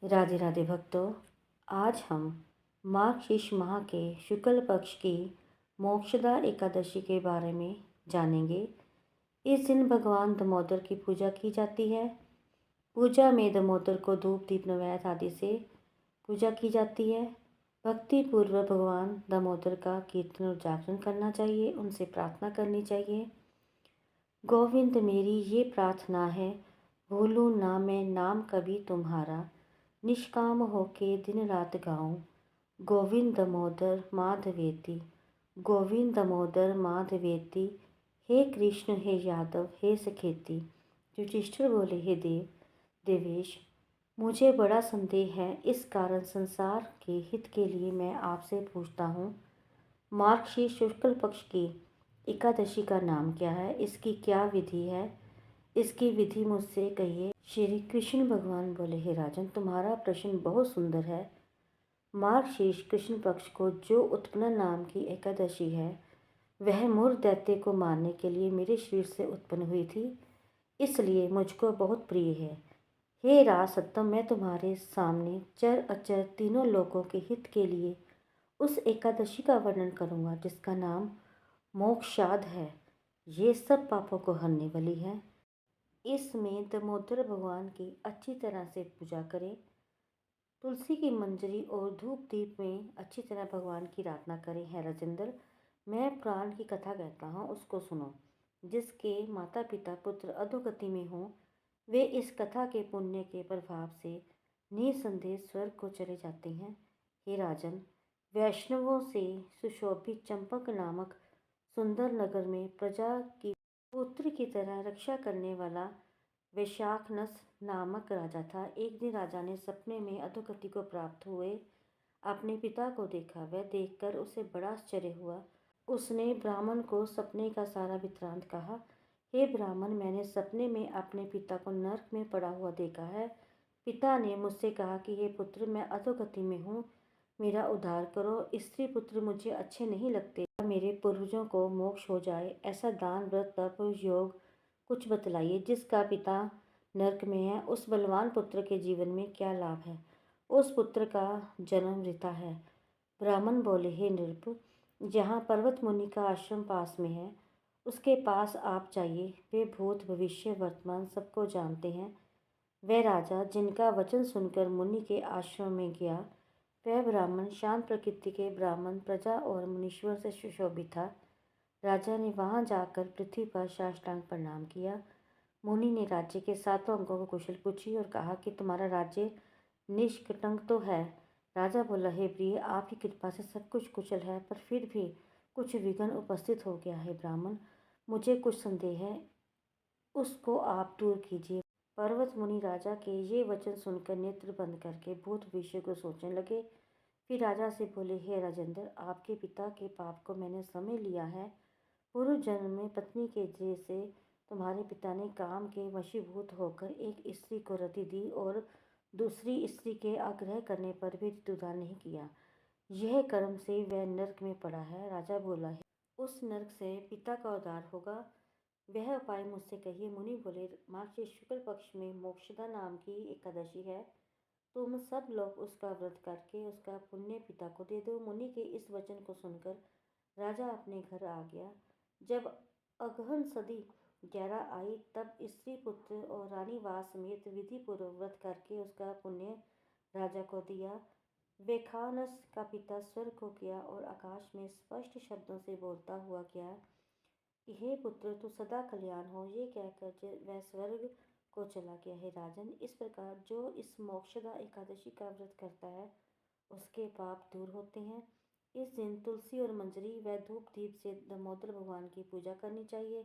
राधे राधे भक्तों। आज हम मार्गशीर्ष माह के शुक्ल पक्ष की मोक्षदा एकादशी के बारे में जानेंगे। इस दिन भगवान दामोदर की पूजा की जाती है। पूजा में दामोदर को धूप दीप नैवेद्य आदि से पूजा की जाती है। भक्ति पूर्वक भगवान दामोदर का कीर्तन और जागरण करना चाहिए, उनसे प्रार्थना करनी चाहिए। गोविंद मेरी ये प्रार्थना है, भूलूं ना मैं नाम कभी तुम्हारा, निष्काम होके दिन रात गाऊं, गोविंद दामोदर माधवेती, गोविंद दामोदर माधवेती। हे कृष्ण हे यादव हे सखेती। युधिष्ठिर बोले, हे देवेश, मुझे बड़ा संदेह है, इस कारण संसार के हित के लिए मैं आपसे पूछता हूँ। मार्गशीर्ष शुक्ल पक्ष की एकादशी का नाम क्या है, इसकी क्या विधि है, इसकी विधि मुझसे कहिए। श्री कृष्ण भगवान बोले, हे राजन, तुम्हारा प्रश्न बहुत सुंदर है। मार्गशीर्ष कृष्ण पक्ष को जो उत्पन्न नाम की एकादशी है, वह मूर दैत्य को मारने के लिए मेरे शरीर से उत्पन्न हुई थी, इसलिए मुझको बहुत प्रिय है। हे राज सत्तम, मैं तुम्हारे सामने चर अचर तीनों लोगों के हित के लिए उस एकादशी का वर्णन करूँगा, जिसका नाम मोक्षाद है। ये सब पापों को हरने वाली है। इसमें दामोदर भगवान की अच्छी तरह से पूजा करें। तुलसी की मंजरी और धूप दीप में अच्छी तरह भगवान की आराधना करें। है राजेंद्र, मैं पुराण की कथा कहता हूँ, उसको सुनो। जिसके माता पिता पुत्र अधोगति में हों, वे इस कथा के पुण्य के प्रभाव से निसंदेह स्वर्ग को चले जाते हैं। हे राजन, वैष्णवों से सुशोभित चंपक नामक सुंदर नगर में प्रजा की पुत्र की तरह रक्षा करने वाला वैशाखनस नामक राजा था। एक दिन राजा ने सपने में अधोगति को प्राप्त हुए अपने पिता को देखा। वह देखकर उसे बड़ा आश्चर्य हुआ। उसने ब्राह्मण को सपने का सारा वृत्तांत कहा। हे ब्राह्मण, मैंने सपने में अपने पिता को नरक में पड़ा हुआ देखा है। पिता ने मुझसे कहा कि हे पुत्र, मैं अधोगति में हूँ, मेरा उद्धार करो। स्त्री पुत्र मुझे अच्छे नहीं लगते। मेरे पूर्वजों को मोक्ष हो जाए, ऐसा दान व्रत तप योग कुछ बतलाइए। जिसका पिता नरक में है, उस बलवान पुत्र के जीवन में क्या लाभ है? उस पुत्र का जन्म वृथा है। ब्राह्मण बोले, हे नृप, जहाँ पर्वत मुनि का आश्रम पास में है, उसके पास आप जाइए। वे भूत भविष्य वर्तमान सबको जानते हैं। वह राजा जिनका वचन सुनकर मुनि के आश्रम में गया, वह ब्राह्मण शांत प्रकृति के ब्राह्मण प्रजा और मुनीश्वर से सुशोभित था। राजा ने वहां जाकर पृथ्वी पर साष्टांग प्रणाम किया। मुनि ने राज्य के सातों अंगों को कुशल पूछी और कहा कि तुम्हारा राज्य निष्कंटक तो है। राजा बोला, हे प्रिय, आपकी कृपा से सब कुछ कुशल है, पर फिर भी कुछ विघ्न उपस्थित हो गया है। ब्राह्मण, मुझे कुछ संदेह है, उसको आप दूर कीजिए। पर्वत मुनि राजा के ये वचन सुनकर नेत्र बंद करके भूत भविष्य को सोचने लगे। फिर राजा से बोले, हे राजेंद्र, आपके पिता के पाप को मैंने समझ लिया है। पूर्व जन्म में पत्नी के जैसे तुम्हारे पिता ने काम के वशीभूत होकर एक स्त्री को रति दी और दूसरी स्त्री के आग्रह करने पर भी ऋतुदान नहीं किया। यह कर्म से वह नरक में पड़ा है। राजा बोला, है उस नरक से पिता का उद्धार होगा, वह उपाय मुझसे कहिए। मुनि बोले, मार्गशीर्ष शुक्ल पक्ष में मोक्षदा नाम की एकादशी है, तुम सब लोग उसका व्रत करके उसका पुण्य पिता को दे दो। मुनि के इस वचन को सुनकर राजा अपने घर आ गया। जब अगहन सदी 11 आई, तब स्त्री पुत्र और रानी वास समेत विधि पूर्वक व्रत करके उसका पुण्य राजा को दिया। वेखानस का पिता स्वर्ग को गया और आकाश में स्पष्ट शब्दों से बोलता हुआ गया कि हे पुत्र, तू सदा कल्याण हो। ये कहकर वह स्वर्ग को चला गया। है राजन, इस प्रकार जो इस मोक्षदा एकादशी का व्रत करता है, उसके पाप दूर होते हैं। इस दिन तुलसी और मंजरी व धूप दीप से दामोदर भगवान की पूजा करनी चाहिए।